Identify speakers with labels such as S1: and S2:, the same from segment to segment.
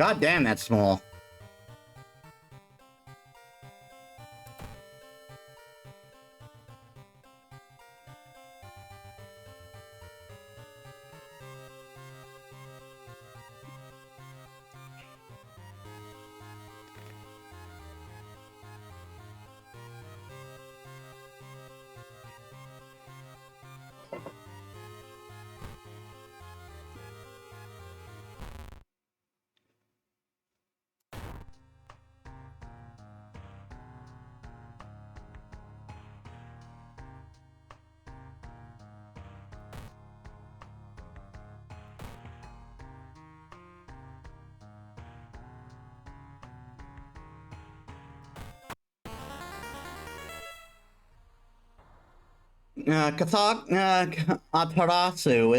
S1: God damn, that's small. Kathak Atarasu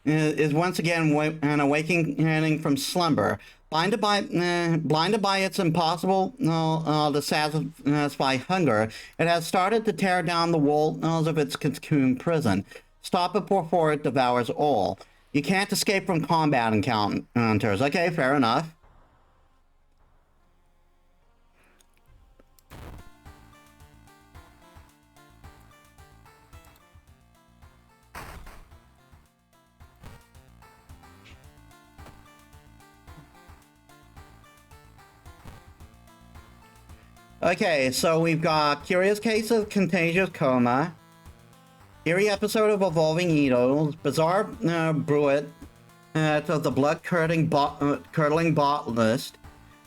S1: is once again awakening from slumber. Blinded by its impossible to satisfy hunger, it has started to tear down the walls of its cocoon prison. Stop it before it devours all. You can't escape from combat encounters. Okay, fair enough. Okay, so we've got Curious Case of Contagious Coma, Eerie Episode of Evolving Eagles, Bizarre Bruit of the Blood-Curdling Botanist,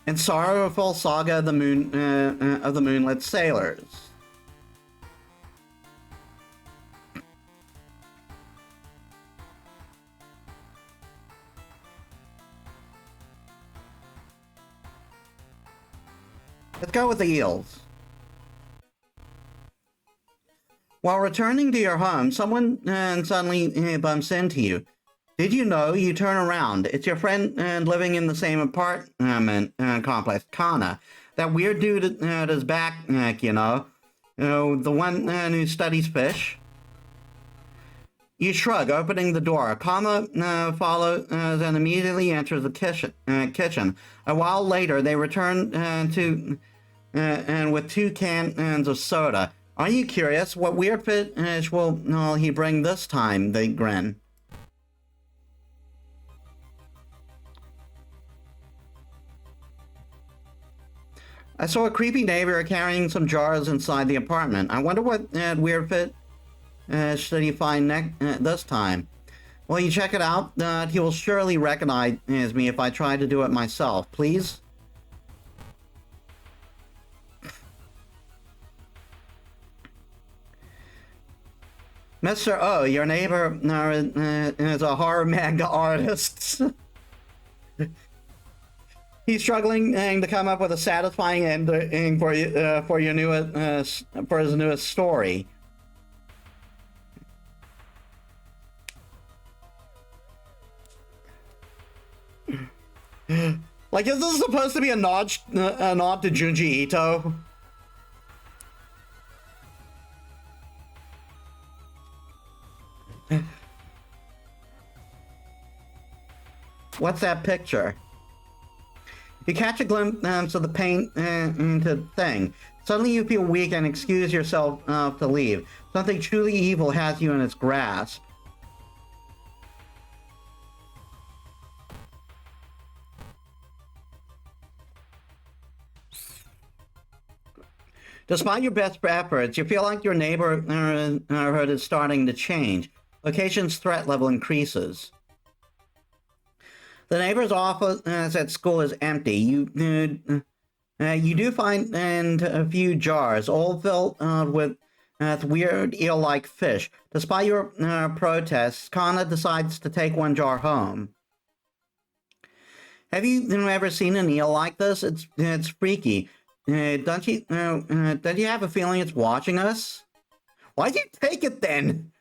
S1: and Sorrowful Saga of the Moonlit Sailors. Let's go with the eels. While returning to your home, someone suddenly bumps into you. Did you know? You turn around. It's your friend living in the same apartment complex, Kana. That weird dude at his back, you know. The one who studies fish. You shrug, opening the door. Kana follows and immediately enters the kitchen. A while later, they return and with 2 cans of soda. Are you curious? What weird fish will he bring this time? They grin. I saw a creepy neighbor carrying some jars inside the apartment. I wonder what weird fish should he find this time. Well, you check it out. He will surely recognize me if I try to do it myself. Please? Mr. O, your neighbor is a horror manga artist. He's struggling to come up with a satisfying ending for his newest story. Like, is this supposed to be a nod to Junji Ito? What's that picture? You catch a glimpse of the painted thing. Suddenly you feel weak and excuse yourself to leave. Something truly evil has you in its grasp. Despite your best efforts, you feel like your neighborhood is starting to change. Location's threat level increases. The neighbor's office at school is empty. You do find a few jars, all filled with weird eel-like fish. Despite your protests, Kana decides to take one jar home. Have you ever seen an eel like this? It's freaky. Don't you have a feeling it's watching us? Why'd you take it then?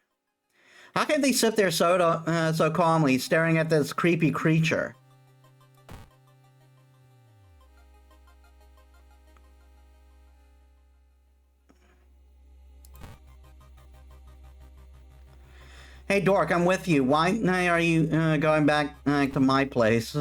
S1: How can they sip their soda so calmly, staring at this creepy creature? Hey, Dork, I'm with you. Why are you going back to my place?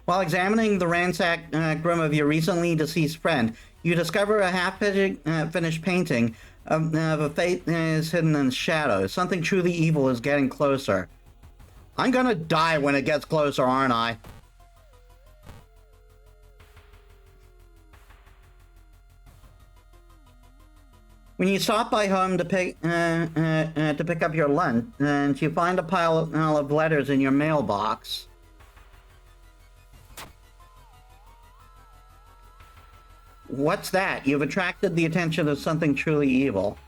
S1: While examining the ransacked room of your recently deceased friend, you discover a half-finished painting of a fate is hidden in shadows. Something truly evil is getting closer. I'm gonna die when it gets closer, aren't I? When you stop by home to pick up your lunch, and you find a pile of letters in your mailbox. What's that? You've attracted the attention of something truly evil.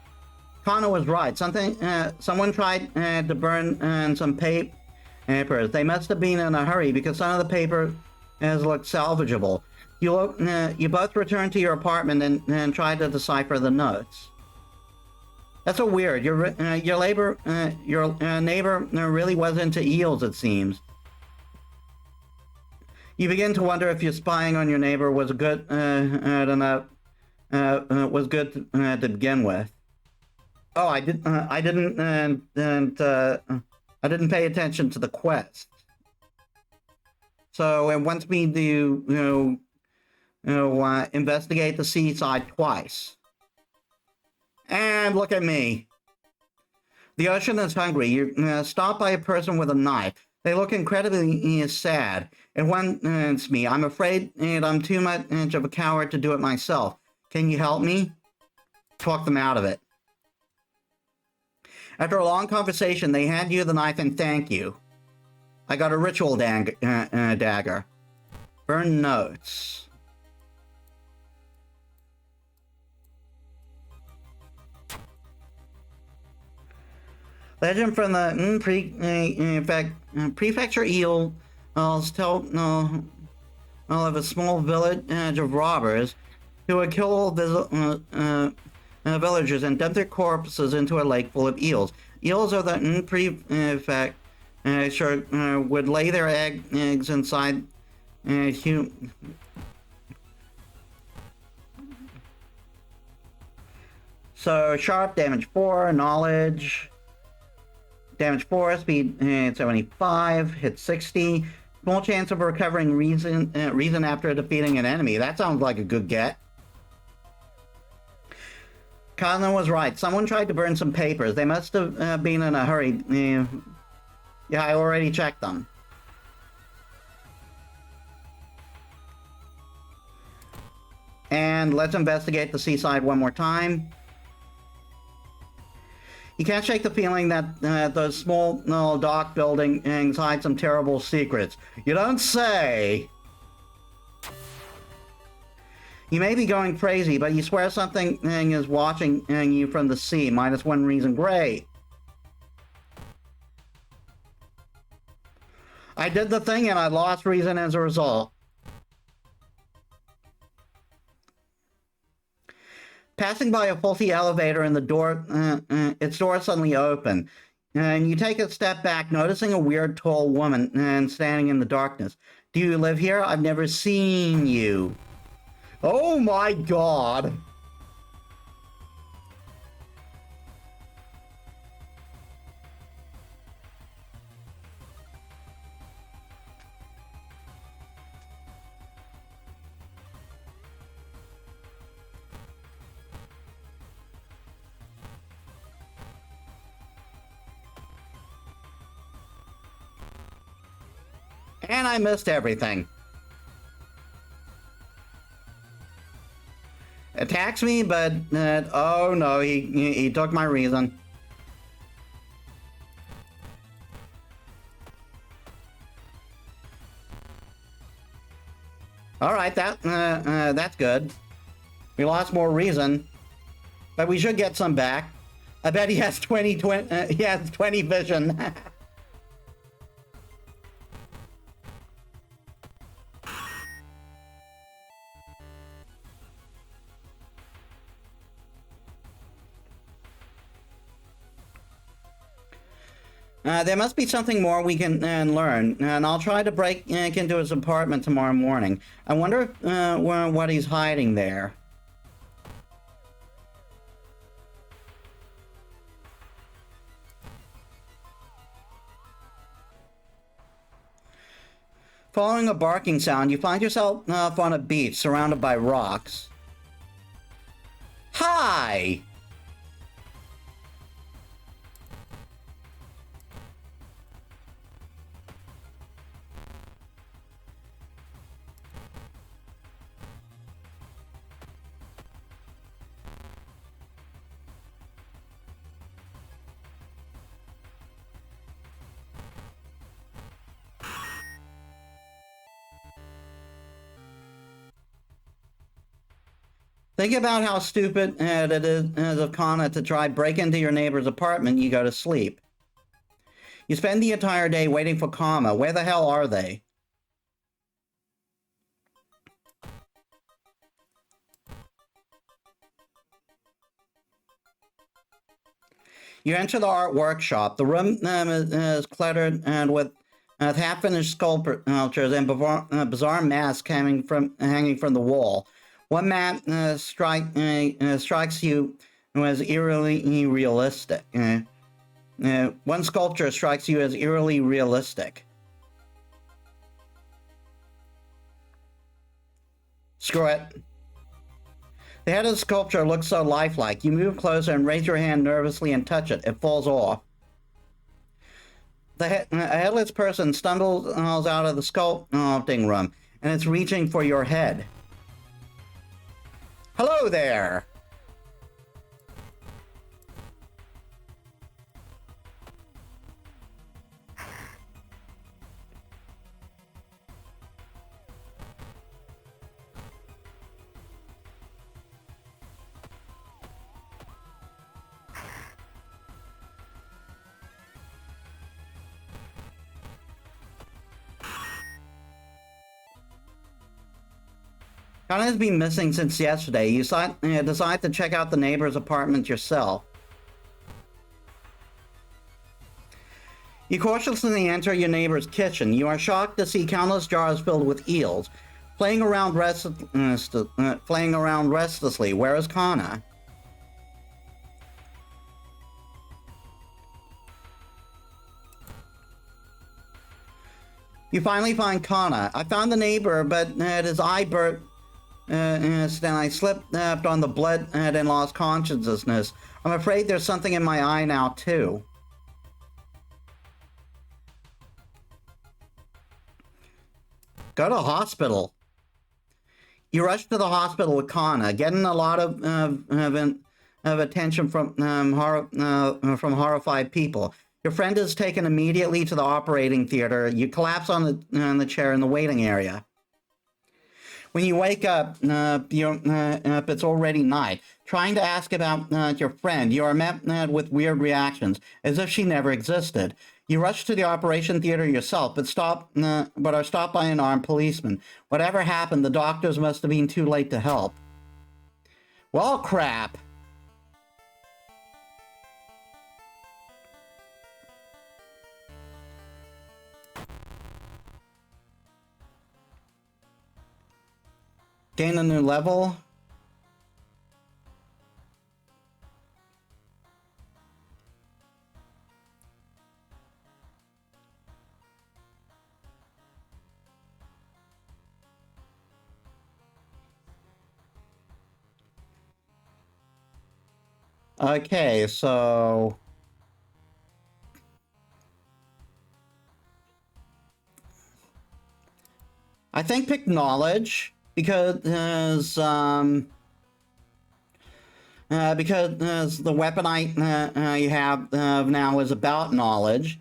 S1: Connor was right. Someone tried to burn some papers. They must have been in a hurry because some of the paper has looked salvageable. You both returned to your apartment and tried to decipher the notes. That's so weird. Your neighbor really was into eels, it seems. You begin to wonder if your spying on your neighbor was good to begin with. Oh, I didn't pay attention to the quest. So it wants me to investigate the seaside twice. And look at me. The ocean is hungry. You're stopped by a person with a knife. They look incredibly sad. It wants me. I'm afraid I'm too much of a coward to do it myself. Can you help me? Talk them out of it. After a long conversation, they hand you the knife and thank you. I got a ritual dagger. Burn notes. Legend from the prefecture eels tell of a small village of robbers who would kill villagers and dump their corpses into a lake full of eels. Eels of the prefecture would lay their eggs inside So sharp, damage 4, knowledge. Damage 4, speed 75, hit 60. Small chance of recovering reason after defeating an enemy. That sounds like a good get. Connor was right. Someone tried to burn some papers. They must have been in a hurry. Yeah, I already checked them. And let's investigate the seaside one more time. You can't shake the feeling that those small dock buildings hide some terrible secrets. You don't say! You may be going crazy, but you swear something is watching you from the sea. -1 reason. Great. I did the thing and I lost reason as a result. Passing by a faulty elevator and its door suddenly open. And you take a step back, noticing a weird tall woman standing in the darkness. Do you live here? I've never seen you. Oh my god! And I missed everything. Attacks me, but oh no, he took my reason. All right, that's good. We lost more reason, but we should get some back. I bet he has 20 vision. There must be something more we can learn, and I'll try to break into his apartment tomorrow morning. I wonder what he's hiding there. Following a barking sound, you find yourself on a beach surrounded by rocks. Hi! Think about how stupid it is of Kana to try break into your neighbor's apartment. You go to sleep. You spend the entire day waiting for Kama. Where the hell are they? You enter the art workshop. The room is cluttered and with half-finished sculptures and bizarre masks hanging from the wall. One map strikes you as eerily realistic. One sculpture strikes you as eerily realistic. Screw it. The head of the sculpture looks so lifelike. You move closer and raise your hand nervously and touch it. It falls off. A headless person stumbles out of the sculpting room, and it's reaching for your head. Hello there! Kana has been missing since yesterday. You decide to check out the neighbor's apartment yourself. You cautiously enter your neighbor's kitchen. You are shocked to see countless jars filled with eels, playing around restlessly. Where is Kana? You finally find Kana. I found the neighbor, but his eye burnt. And I slipped on the blood and lost consciousness. I'm afraid there's something in my eye now, too. Go to hospital. You rush to the hospital with Kana, getting a lot of attention from horrified people. Your friend is taken immediately to the operating theater. You collapse on the chair in the waiting area. When you wake up, it's already night. Trying to ask about your friend, you are met with weird reactions, as if she never existed. You rush to the operation theater yourself, but are stopped by an armed policeman. Whatever happened, the doctors must have been too late to help. Well, crap. Gain a new level. Okay, so I think pick knowledge because the weapon you have now is about knowledge,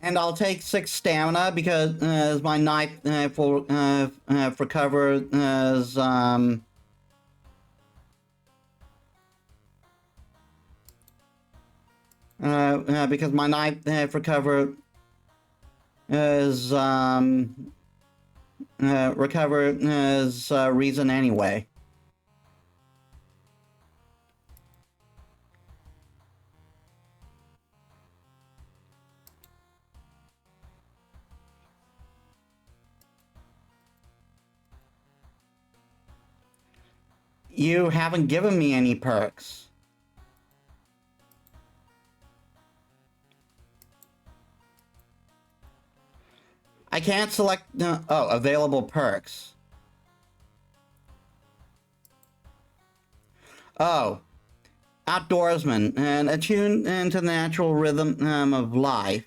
S1: and I'll take 6 stamina because my knife for cover is because my knife for cover is recover is reason anyway. You haven't given me any perks. I can't select... available perks. Oh. Outdoorsman, and attuned to the natural rhythm of life.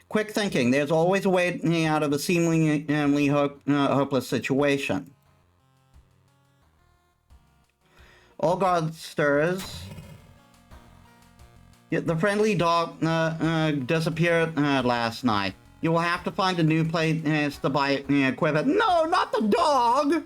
S1: Quick thinking. There's always a way out of a seemingly hopeless situation. Olgard stirs. The friendly dog disappeared last night. You will have to find a new place to buy equipment. No, not the dog!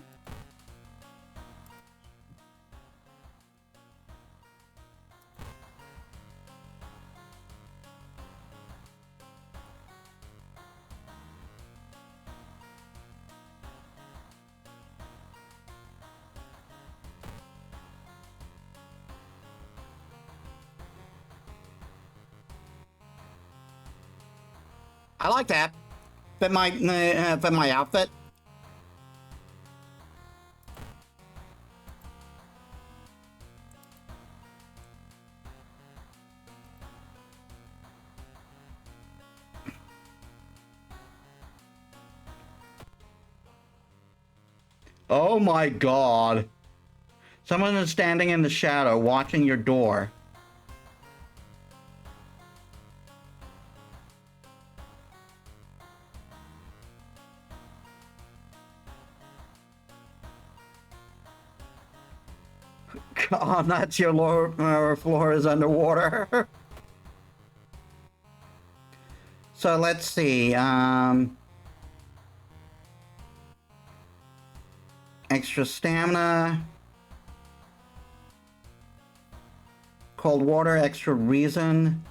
S1: I like that. Fit my outfit. Oh my god. Someone is standing in the shadow watching your door. God, that's your lower floor is underwater. So let's see. Extra stamina. Cold water, extra reason.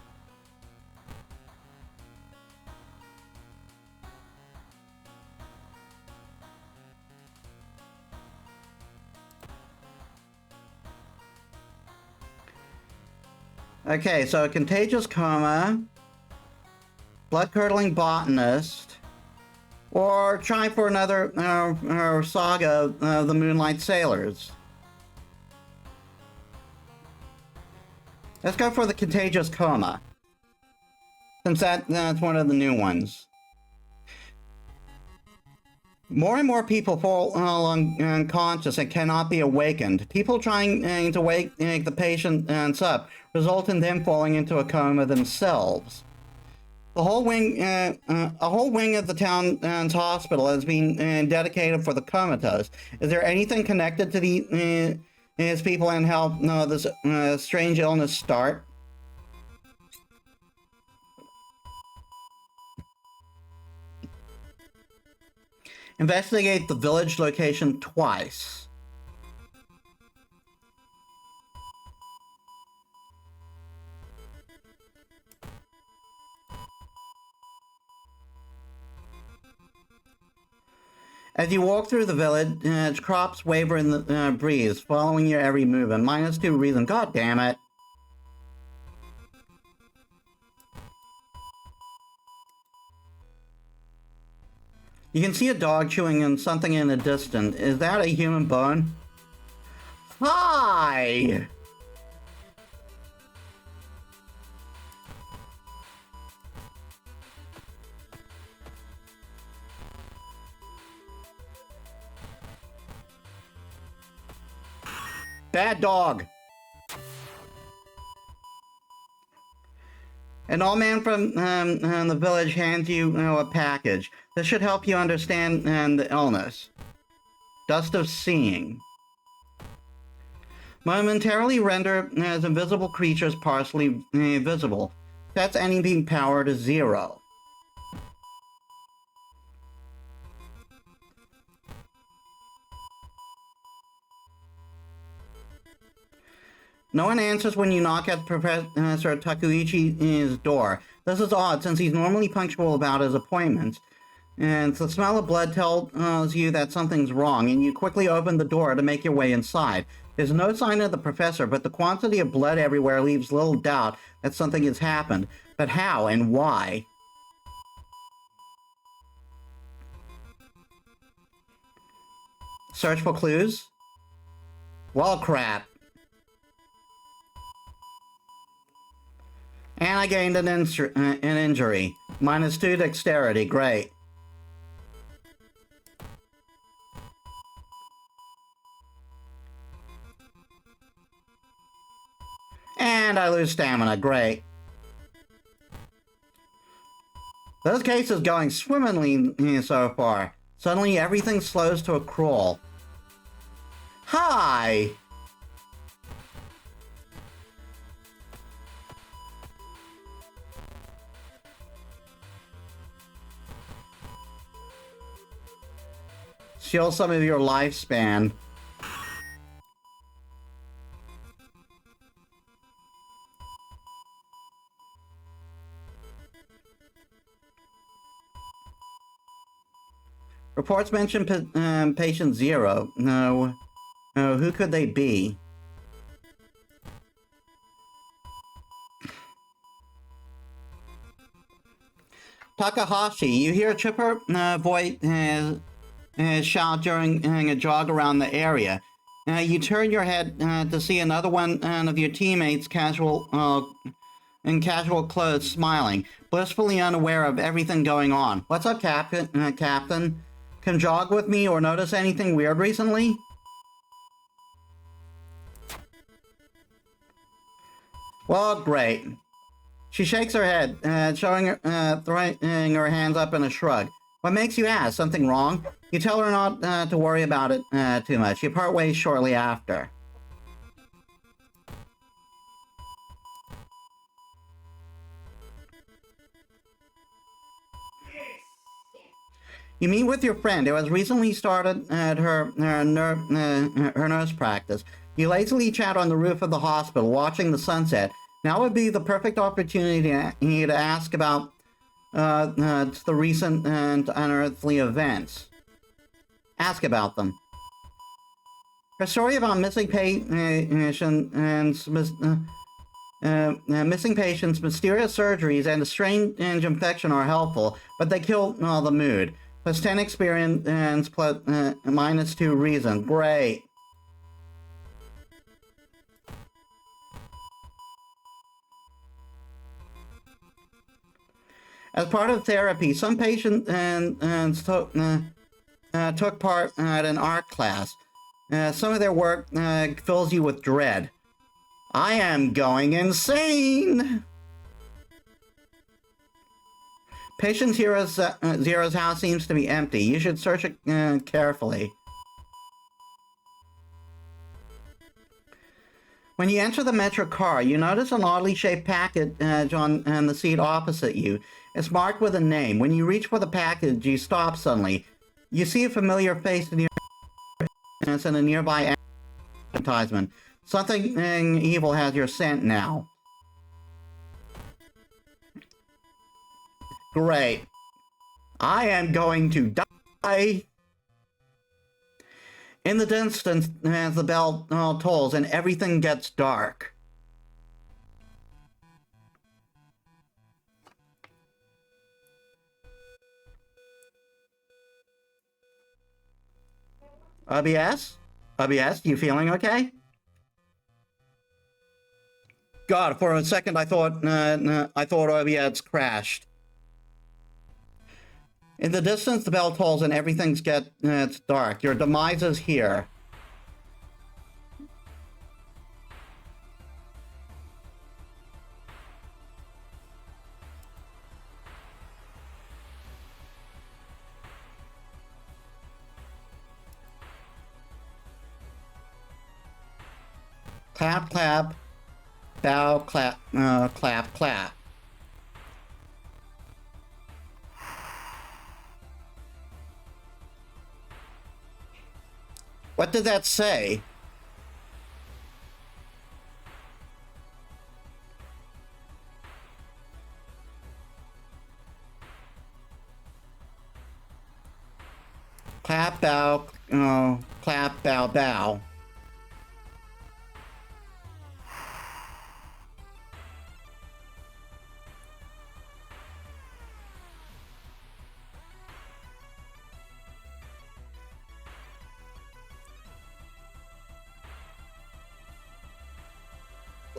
S1: Okay, so a contagious coma, blood-curdling botanist, or try for another saga of the Moonlight Sailors. Let's go for the contagious coma, since that's one of the new ones. More and more people fall unconscious and cannot be awakened. People trying to wake the patients up result in them falling into a coma themselves. A whole wing of the town's hospital has been dedicated for the comatose. Is there anything connected to these people and how this strange illness start? Investigate the village location twice. As you walk through the village, crops waver in the breeze, following your every movement. -2 reason. God damn it. You can see a dog chewing on something in the distance. Is that a human bone? Hi! Bad dog. An old man from the village hands you, a package. This should help you understand the illness. Dust of seeing. Momentarily render as invisible creatures partially visible. Sets any power to 0. No one answers when you knock at Professor Takuichi's door. This is odd, since he's normally punctual about his appointments. And the smell of blood tells you that something's wrong, and you quickly open the door to make your way inside. There's no sign of the professor, but the quantity of blood everywhere leaves little doubt that something has happened. But how and why? Search for clues? Well, crap. And I gained an injury. -2 dexterity, great. And I lose stamina, great. This case is going swimmingly so far. Suddenly everything slows to a crawl. Hi! Steal some of your lifespan. Reports mention patient 0. No, who could they be? Takahashi, you hear a chipper voice shout during a jog around the area. You turn your head to see another one of your teammates in casual clothes smiling, blissfully unaware of everything going on. What's up, Captain? Can jog with me or notice anything weird recently? Well, great. She shakes her head, throwing her hands up in a shrug. What makes you ask? Something wrong? You tell her not to worry about it too much. You part ways shortly after. You meet with your friend who has recently started at her nurse practice. You lazily chat on the roof of the hospital, watching the sunset. Now would be the perfect opportunity to ask about the recent and unearthly events. Ask about them. Her story about missing missing patients, mysterious surgeries, and a strange infection are helpful, but they kill the mood. Plus 10 experience, plus -2 reason. Great. As part of therapy, some patients took part at an art class. Some of their work fills you with dread. I am going insane! Patient Zero's house seems to be empty. You should search it carefully. When you enter the metro car, you notice an oddly shaped package on the seat opposite you. It's marked with a name. When you reach for the package, you stop suddenly. You see a familiar face in a nearby advertisement. Something evil has your scent now. Great. I am going to die. In the distance, as the bell tolls and everything gets dark. OBS? OBS, you feeling okay? God, for a second I thought OBS crashed. In the distance, the bell tolls and everything's it's dark. Your demise is here. Clap, clap. Bow, clap, clap, clap. What did that say? Clap, bow, clap, bow, bow.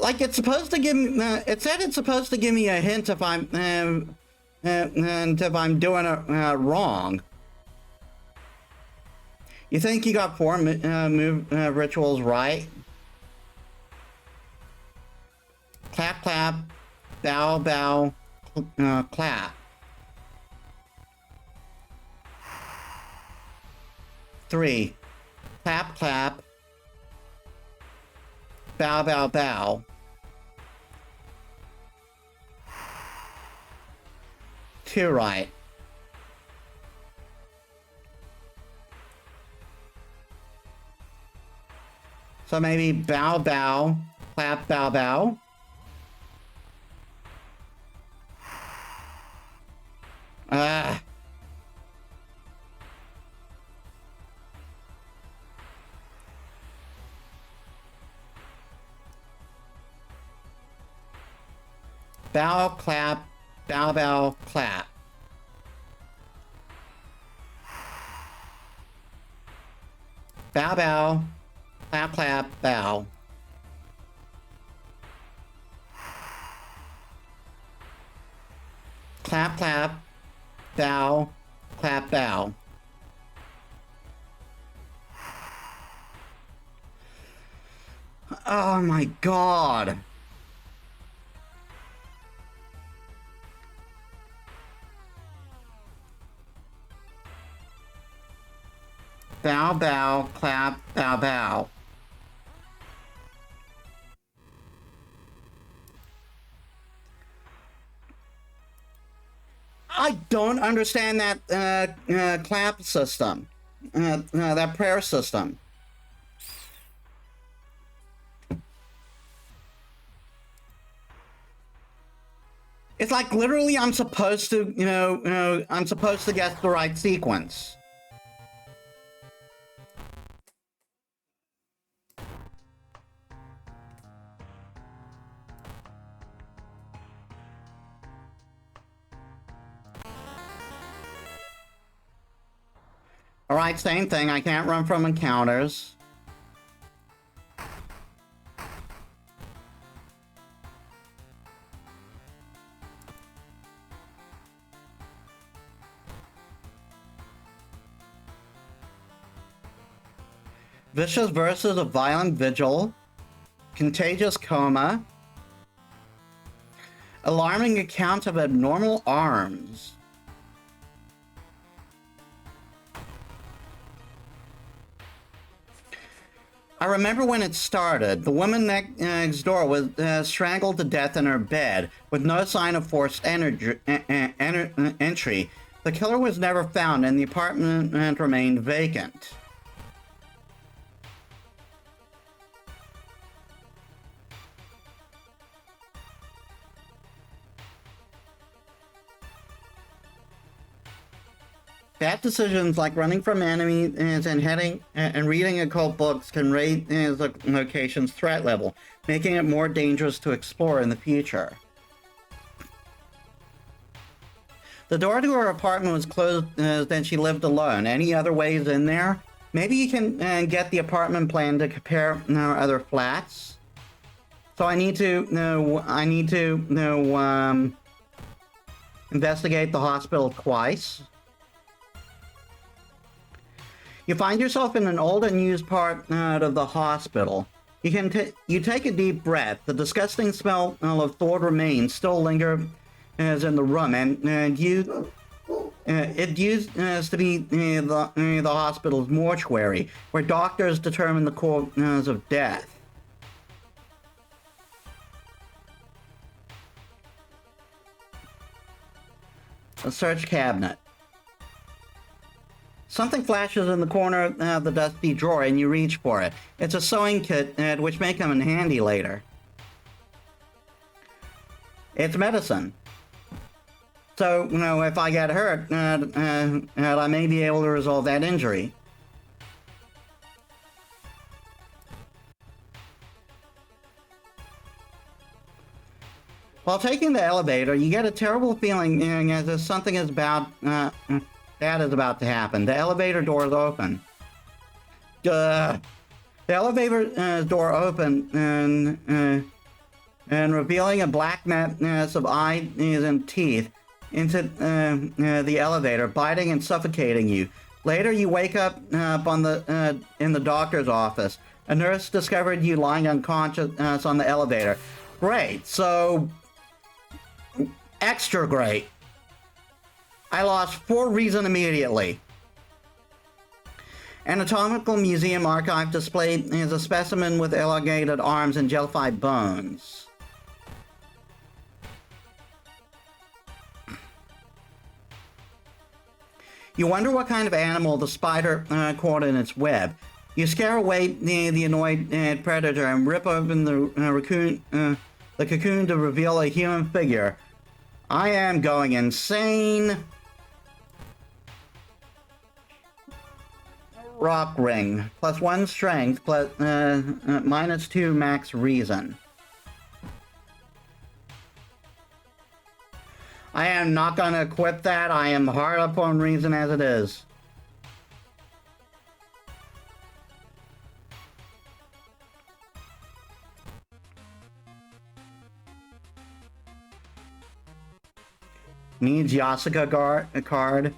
S1: Like, it's supposed to give me, it said it's supposed to give me a hint if I'm, and if I'm doing it wrong. You think you got 4 move rituals right? Clap, clap, bow, bow, clap. 3. Clap, clap, bow, bow, bow. 2 right. So maybe bow, bow, clap, bow, bow. Bow, clap, bow, bow, clap. Bow, bow, clap, clap, bow. Clap, clap, bow, clap, bow. Oh my god. Bow, bow, clap, bow, bow. I don't understand that clap system, that prayer system. It's like literally I'm supposed to, I'm supposed to get the right sequence. Alright, same thing. I can't run from encounters. Vicious versus a violent vigil. Contagious coma. Alarming account of abnormal arms. I remember when it started. The woman next door was strangled to death in her bed with no sign of forced entry. The killer was never found and the apartment remained vacant. Bad decisions like running from enemies and heading and reading occult books can raise the location's threat level, making it more dangerous to explore in the future. The door to her apartment was closed, then she lived alone. Any other ways in there? Maybe you can get the apartment plan to compare other flats. So I need to investigate the hospital twice. You find yourself in an old unused part of the hospital. You take a deep breath. The disgusting smell of thawed remains still linger in the room, and it used to be the hospital's mortuary, where doctors determine the cause of death. A search cabinet. Something flashes in the corner of the dusty drawer and you reach for it. It's a sewing kit, which may come in handy later. It's medicine. So, if I get hurt, I may be able to resolve that injury. While taking the elevator, you get a terrible feeling as if something is bad is about to happen. The elevator door is open. The elevator door open, and and revealing a black mass of eyes and teeth into the elevator, biting and suffocating you. Later, you wake up in the doctor's office. A nurse discovered you lying unconscious on the elevator. Great, so extra great. I lost 4 reason immediately. Anatomical Museum Archive display is a specimen with elongated arms and jellified bones. You wonder what kind of animal the spider caught in its web. You scare away the annoyed predator and rip open the cocoon to reveal a human figure. I am going insane. Rock ring. +1 strength, plus -2 max reason. I am not going to equip that. I am hard up on reason as it is. Needs Yasuka card.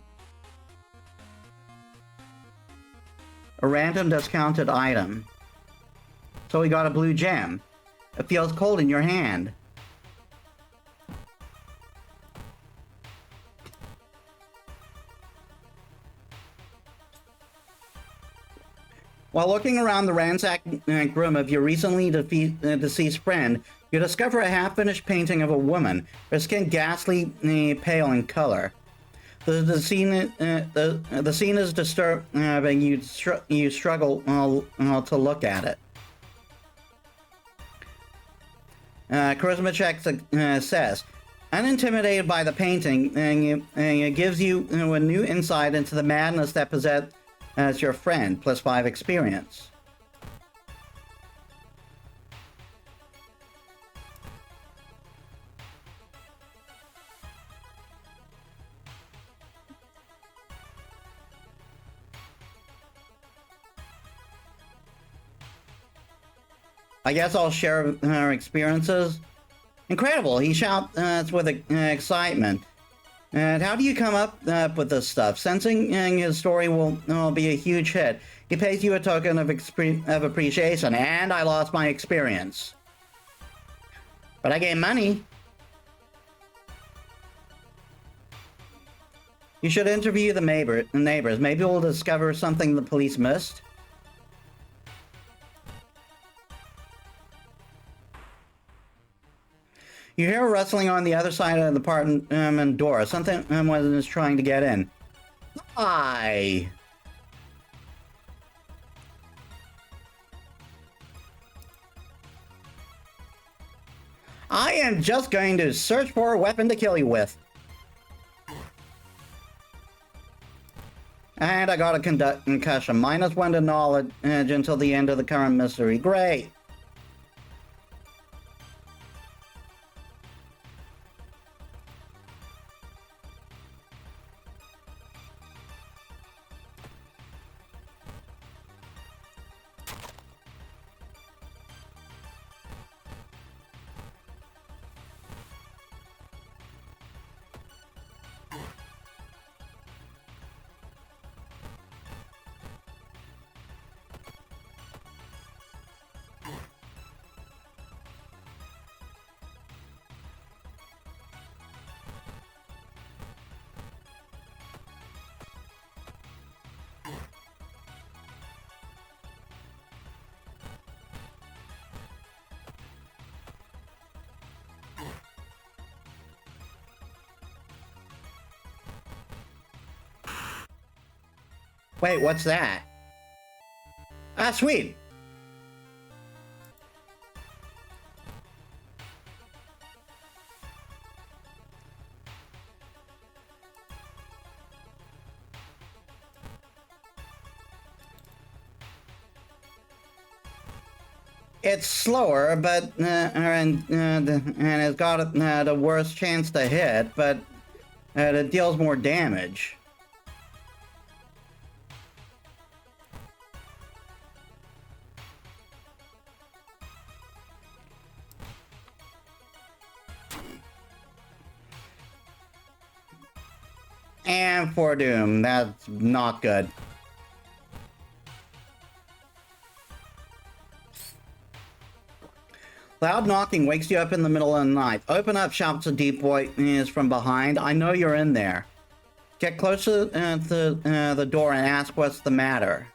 S1: A random discounted item. So we got a blue gem. It feels cold in your hand. While looking around the ransacked room of your recently deceased friend, you discover a half-finished painting of a woman, her skin ghastly pale in color. The scene is disturbing. You struggle to look at it. Charisma check says, unintimidated by the painting, it gives you a new insight into the madness that possessed your friend, +5 experience. I guess I'll share our experiences. Incredible, he shouts with excitement. And how do you come up with this stuff? Sensing his story will be a huge hit. He pays you a token of appreciation, and I lost my experience. But I gained money. You should interview the neighbors. Maybe we'll discover something the police missed. You hear rustling on the other side of the apartment door. Something is trying to get in. Hi. I am just going to search for a weapon to kill you with. And I got a concussion. -1 to knowledge until the end of the current mystery. Great. Wait, what's that? Ah, sweet. It's slower, but and it's got the worst chance to hit, but it deals more damage. And for doom. That's not good. Loud knocking wakes you up in the middle of the night. Open up, shouts a deep voice from behind. I know you're in there. Get close to the door and ask what's the matter.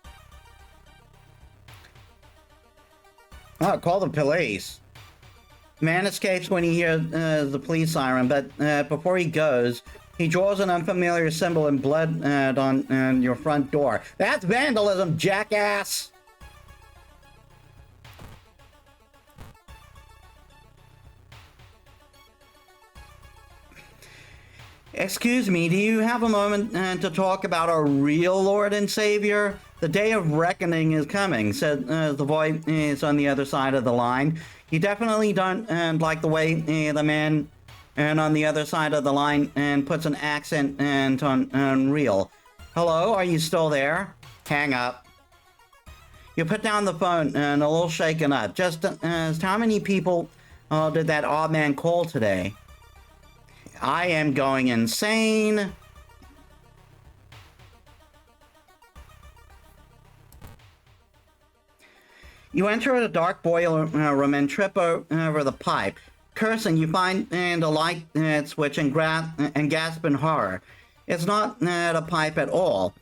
S1: Oh, call the police. Man escapes when he hears the police siren, but before he goes, he draws an unfamiliar symbol in blood on your front door. That's vandalism, jackass! Excuse me, do you have a moment to talk about our real Lord and Savior? The day of reckoning is coming, said the voice on the other side of the line. You definitely don't like the way the man on the other side of the line puts an accent on real. Hello, are you still there? Hang up. You put down the phone and a little shaken up. Just how many people did that odd man call today? I am going insane. You enter a dark boiler room and trip over the pipe. Cursing, you find a light switch and gasp in horror. It's not a pipe at all.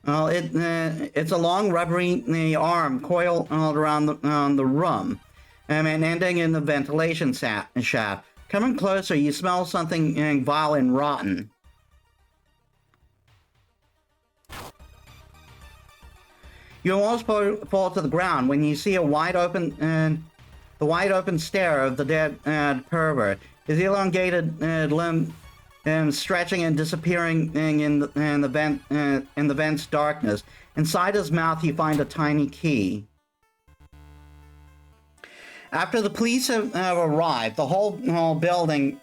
S1: It's a long rubbery arm coiled around the room and ending in the ventilation shaft. Coming closer, you smell something vile and rotten. You almost fall to the ground when you see the wide open stare of the dead pervert. His elongated limb stretching and disappearing in the vent's darkness. Inside his mouth, you find a tiny key. After the police have arrived, the whole building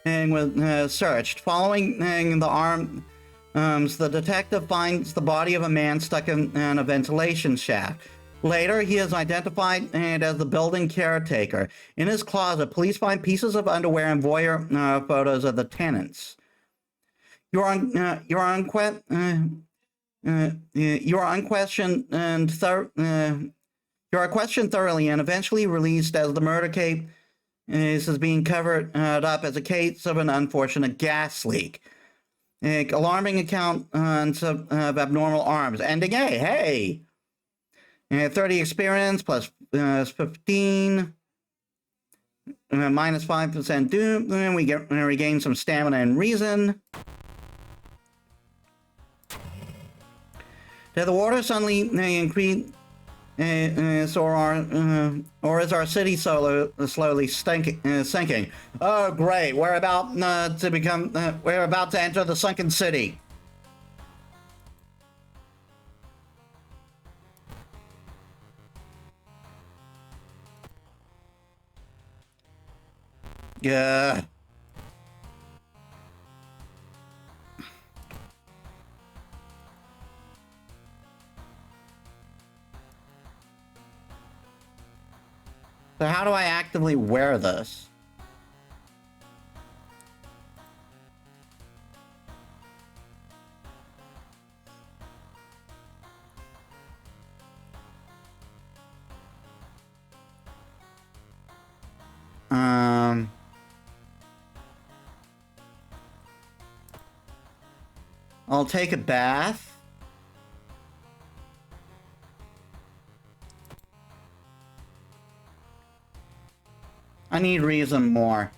S1: was searched. Following the arms, the detective finds the body of a man stuck in a ventilation shaft. Later, he is identified as the building caretaker. In his closet, police find pieces of underwear and voyeur photos of the tenants. You are questioned thoroughly and eventually released as the murder case is being covered up as a case of an unfortunate gas leak. Alarming account of abnormal arms. Ending hey! 30 experience plus 15. Minus 5% doom. Then we regain some stamina and reason. Did the water suddenly increase? Or is our city slowly sinking? Oh, great! We're about to enter the sunken city. Yeah. So how do I actively wear this? I'll take a bath. I need reason more.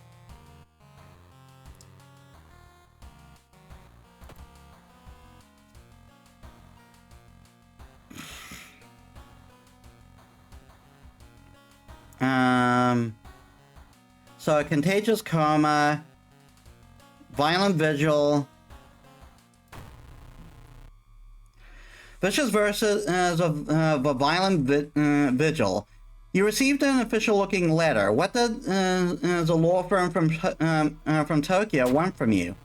S1: So a contagious coma, violent vigil, vicious versus of a violent vigil. You received an official-looking letter. What does a law firm from Tokyo want from you?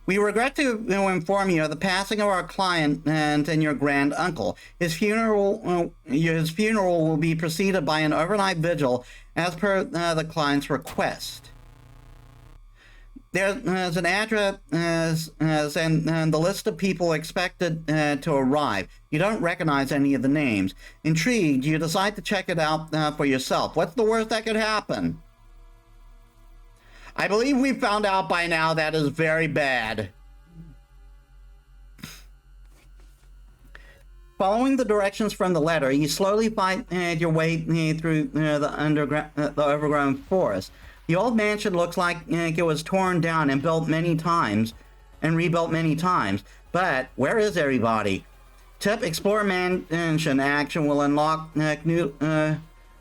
S1: We regret to inform you of the passing of our client and your grand uncle. His funeral will be preceded by an overnight vigil, as per the client's request. There's an address and the list of people expected to arrive. You don't recognize any of the names. Intrigued, you decide to check it out for yourself. What's the worst that could happen? I believe we found out by now that is very bad. Following the directions from the letter, you slowly find your way through the overgrown forest. The old mansion looks like it was torn down and rebuilt many times. But where is everybody? Tip: Explore Mansion action will unlock new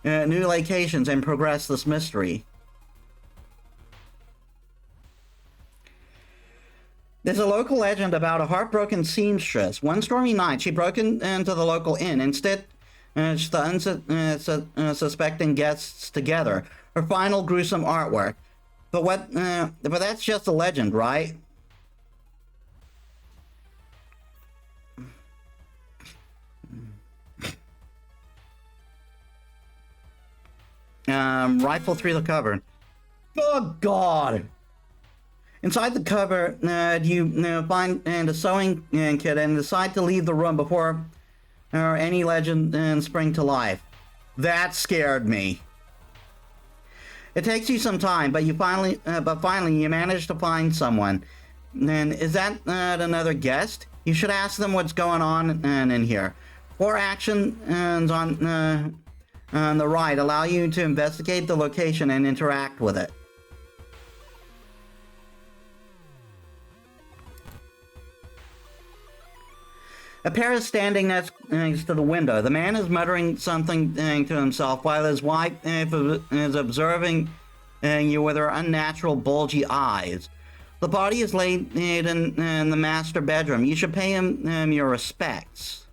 S1: locations and progress this mystery. There's a local legend about a heartbroken seamstress. One stormy night, she broke into the local inn and stitched the unsuspecting guests together. Her final gruesome artwork. But that's just a legend, right? Rifle through the cupboard. Oh God! Inside the cupboard, you find a sewing kit and decide to leave the room before any legend spring to life. That scared me. It takes you some time, but finally you manage to find someone. And is that another guest? You should ask them what's going on in here. 4 actions on the right allow you to investigate the location and interact with it. A pair is standing next to the window. The man is muttering something to himself while his wife is observing you with her unnatural bulgy eyes. The body is laid in the master bedroom. You should pay him your respects.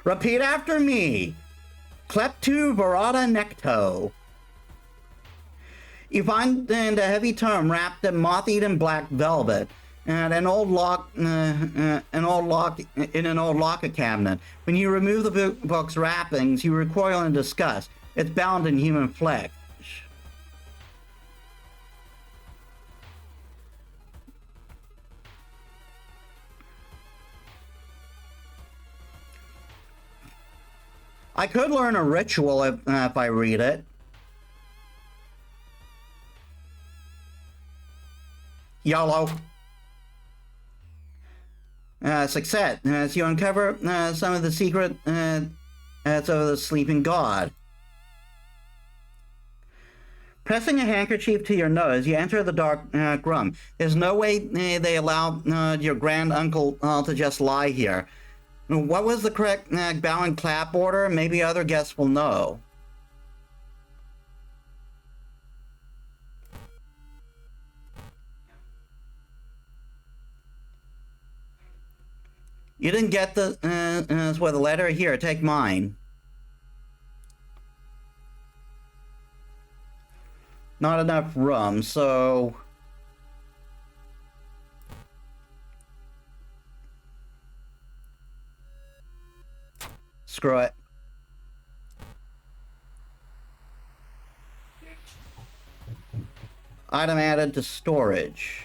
S1: Repeat after me. Kleptu Verada Necto. You find a heavy tome wrapped in moth-eaten black velvet and an old lock in an old locker cabinet. When you remove the book's wrappings, you recoil in disgust. It's bound in human flesh. I could learn a ritual if I read it. YOLO. Success. As you uncover some of the secret of the sleeping god. Pressing a handkerchief to your nose, you enter the dark room. There's no way they allow your grand uncle to just lie here. What was the correct bow and clap order? Maybe other guests will know. You didn't get the letter. Here, take mine. Not enough room, so... Screw it. Item added to storage.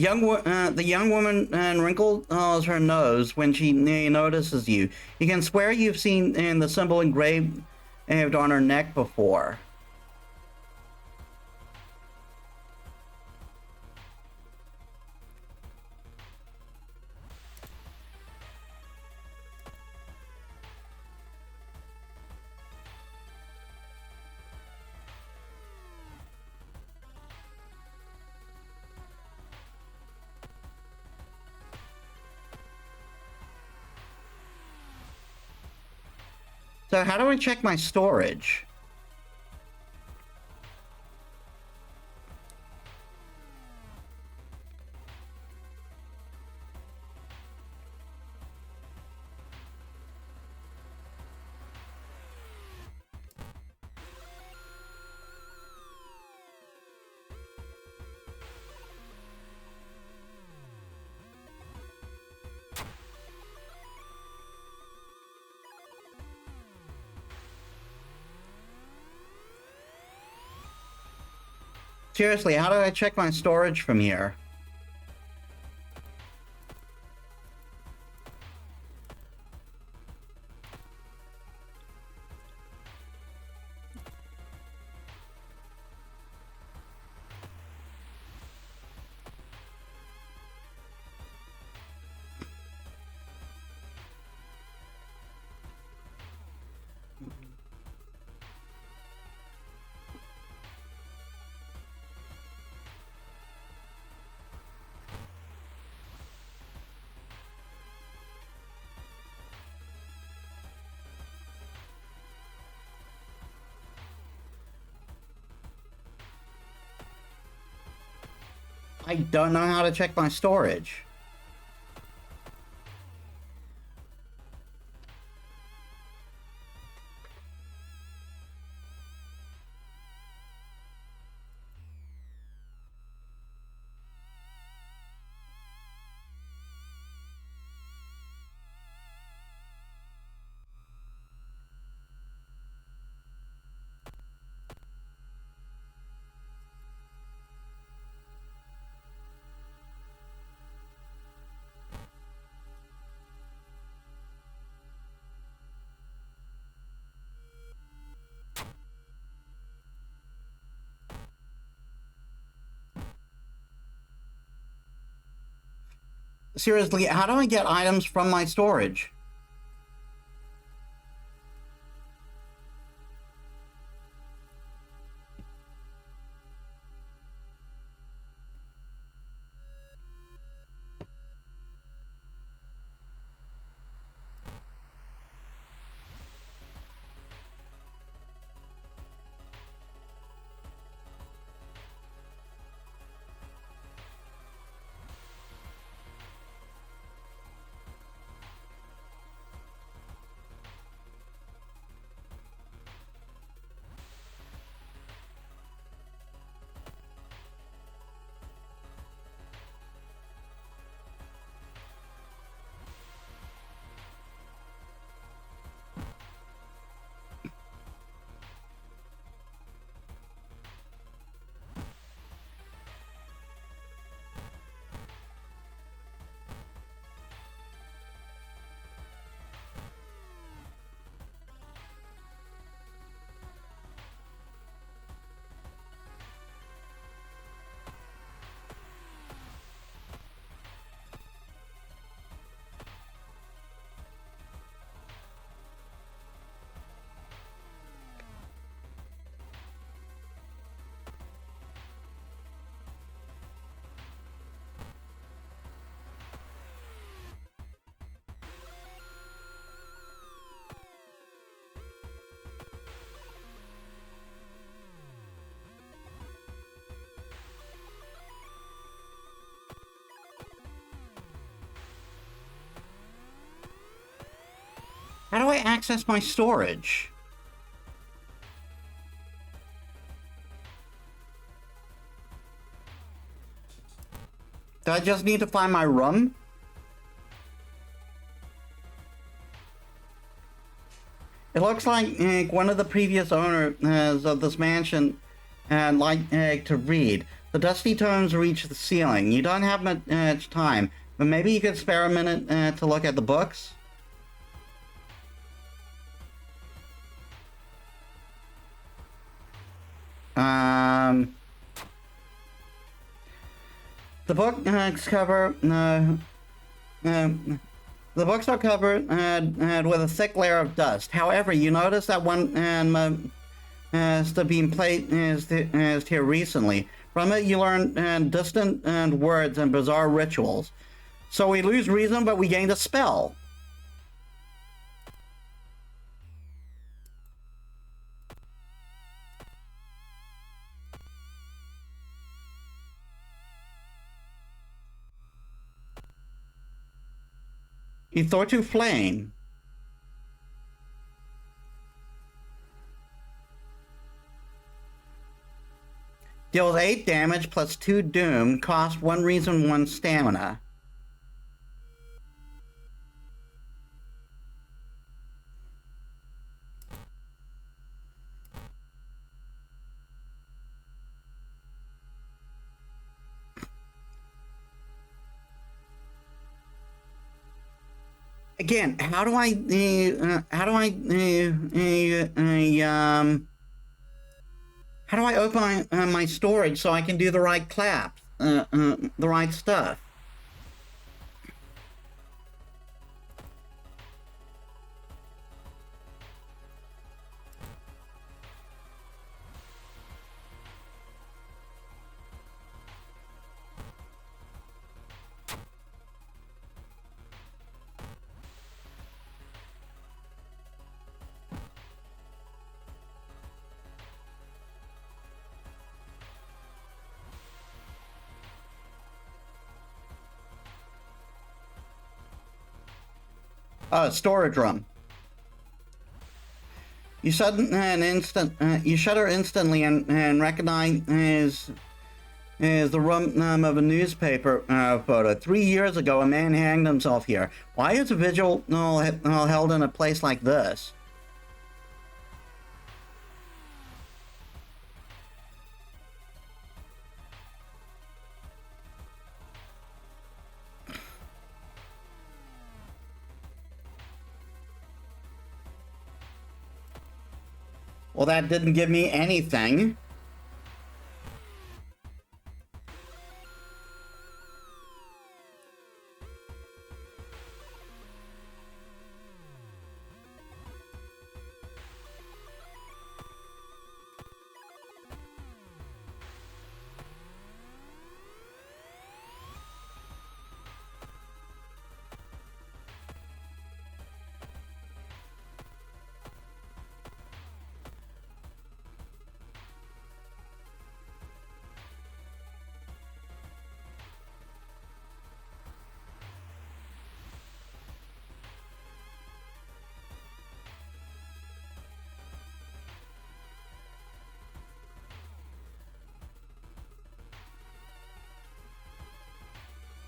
S1: The young woman wrinkles her nose when she notices you. You can swear you've seen the symbol engraved on her neck before. So how do I check my storage? Seriously, how do I check my storage from here? I don't know how to check my storage. Seriously, how do I get items from my storage? How do I access my storage? Do I just need to find my room? It looks like one of the previous owners of this mansion liked to read. The dusty tomes reach the ceiling. You don't have much time, but maybe you could spare a minute to look at the books? The books cover. The books are covered with a thick layer of dust. However, you notice that one has been placed here recently. From it, you learn distant words and bizarre rituals. So we lose reason, but we gain a spell. You thought to flame. Deals 8 damage plus 2 doom. Cost 1 reason, 1 stamina. Again, how do I open my storage so I can do the right claps, the right stuff? Storage room. You shudder instantly and recognize is the room of a newspaper photo. 3 years ago, a man hanged himself here. Why is a vigil held in a place like this? Well, that didn't give me anything.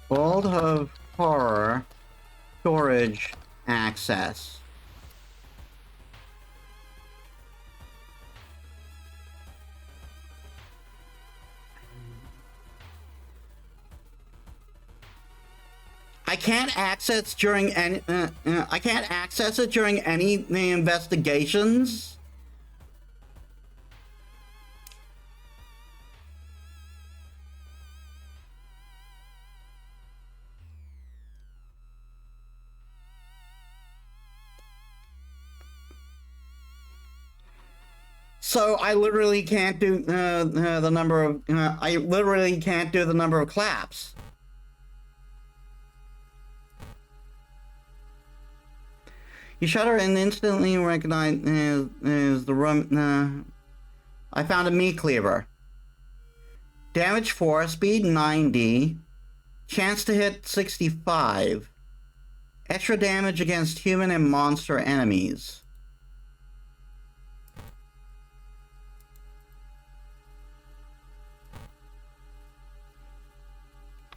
S1: World of Horror storage access. I can't access during any. I can't access it during any investigations. So I literally can't do the number of. I literally can't do the number of claps. You shudder and instantly recognize the room. I found a meat cleaver. Damage 4, speed 90, chance to hit 65, extra damage against human and monster enemies.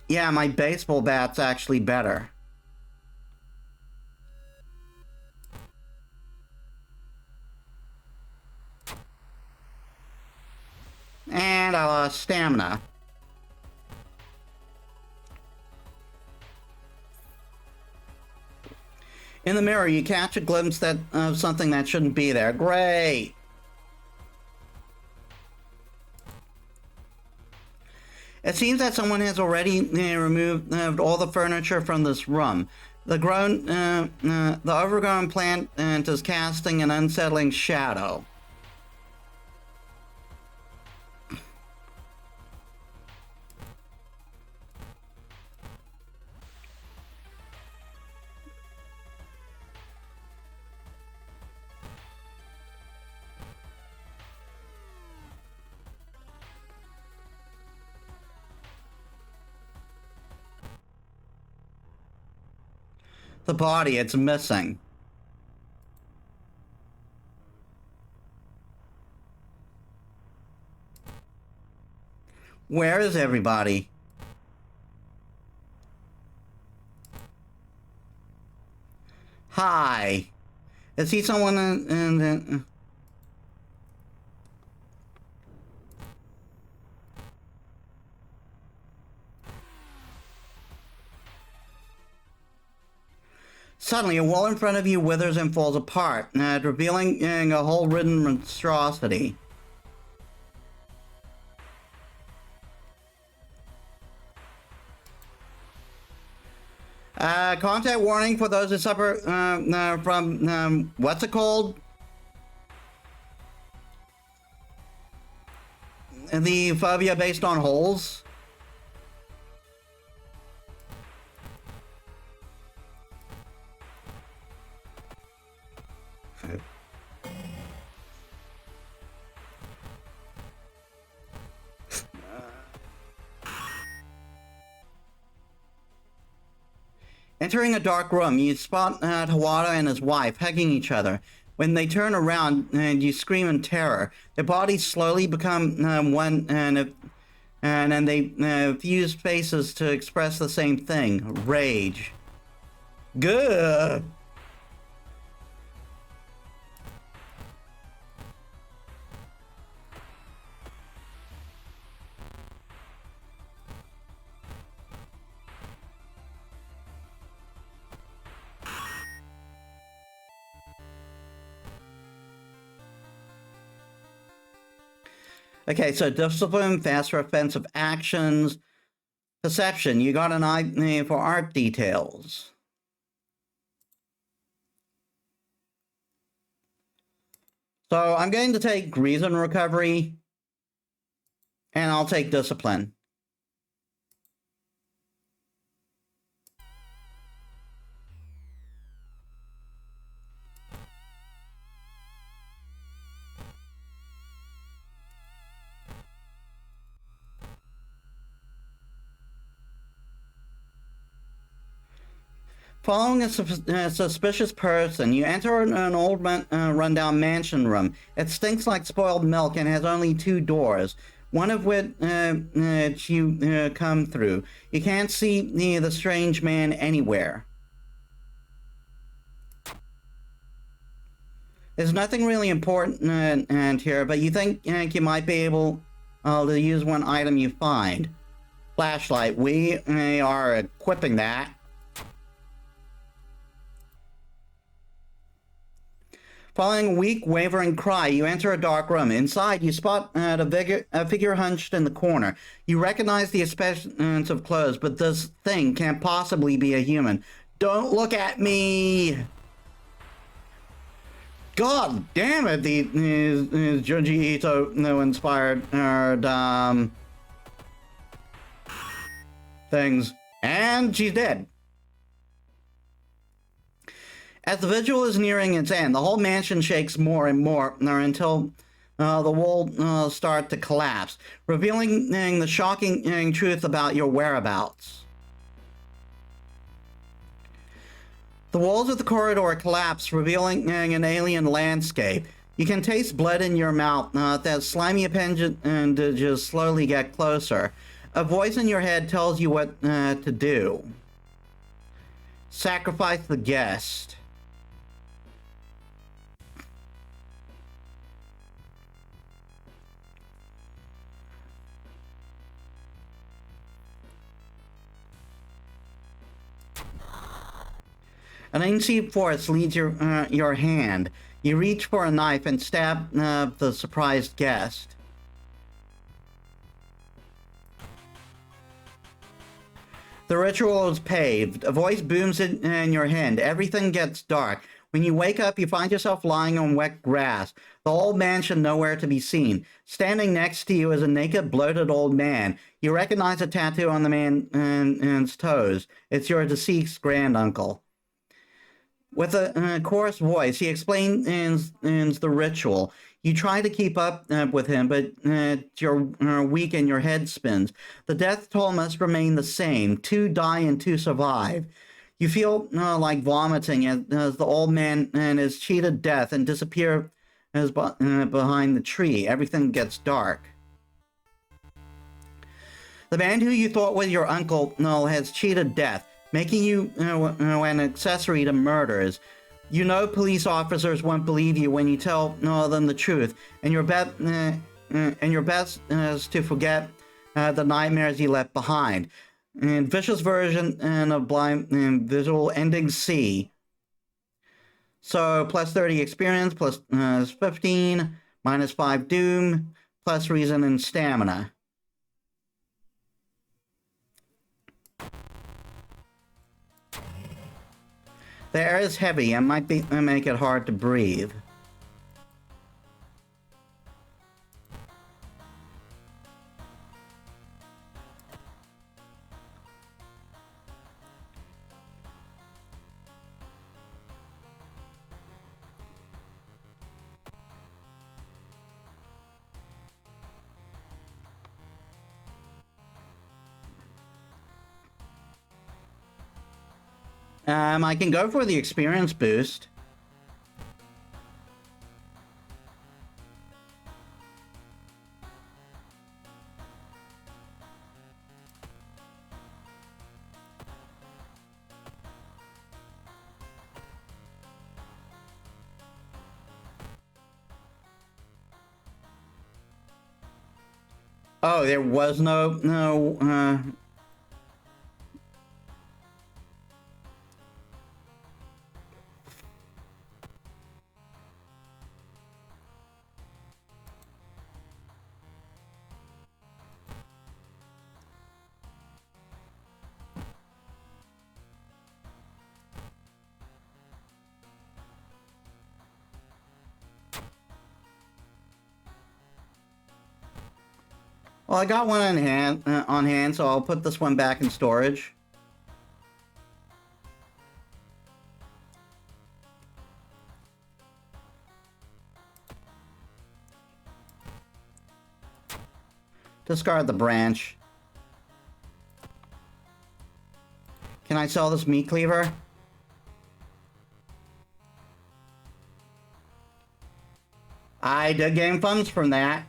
S1: Yeah, my baseball bat's actually better. And I lost stamina. In the mirror, you catch a glimpse of something that shouldn't be there. Great! It seems that someone has already removed all the furniture from this room. The overgrown plant is casting an unsettling shadow. The body, it's missing. Where is everybody? Hi. Is he someone in Suddenly, a wall in front of you withers and falls apart, revealing a hole-ridden monstrosity. Contact warning for those who suffer from, what's it called? The phobia based on holes. Entering a dark room, you spot Tawada and his wife hugging each other. When they turn around, and you scream in terror. Their bodies slowly become one, and then they fuse faces to express the same thing: rage. Good. Okay, so discipline, faster offensive actions, perception. You got an eye for art details. So I'm going to take reason recovery, and I'll take discipline. Following a suspicious person, you enter an old rundown mansion room. It stinks like spoiled milk and has only 2 doors, one of which you come through. You can't see the strange man anywhere. There's nothing really important here, but you think you might be able to use one item you find. Flashlight. We are equipping that. Following a weak, wavering cry, you enter a dark room. Inside, you spot a figure hunched in the corner. You recognize the appearance of clothes, but this thing can't possibly be a human. Don't look at me! God damn it! The Junji Ito inspired things, and she's dead. As the visual is nearing its end, the whole mansion shakes more and more until the walls start to collapse, revealing the shocking truth about your whereabouts. The walls of the corridor collapse, revealing an alien landscape. You can taste blood in your mouth. That slimy appendages slowly get closer. A voice in your head tells you what to do. Sacrifice the guest. An ancient force leads your hand. You reach for a knife and stab the surprised guest. The ritual is paved. A voice booms in your head. Everything gets dark. When you wake up, you find yourself lying on wet grass. The whole mansion nowhere to be seen. Standing next to you is a naked, bloated old man. You recognize a tattoo on the man's toes. It's your deceased granduncle. With a coarse voice, he explains the ritual. You try to keep up with him, but you're weak and your head spins. The death toll must remain the same. 2 die and 2 survive. You feel like vomiting as the old man is cheated death and disappears behind the tree. Everything gets dark. The man who you thought was your uncle has cheated death, making you an accessory to murders. You know police officers won't believe you when you tell them the truth, and your best is to forget the nightmares you left behind. And vicious version of blind visual ending C. So plus 30 experience, plus 15, minus 5 doom, plus reason and stamina. The air is heavy and might make it hard to breathe. I can go for the experience boost. Oh, there was no. Well, I got one on hand, so I'll put this one back in storage. Discard the branch. Can I sell this meat cleaver? I did gain funds from that.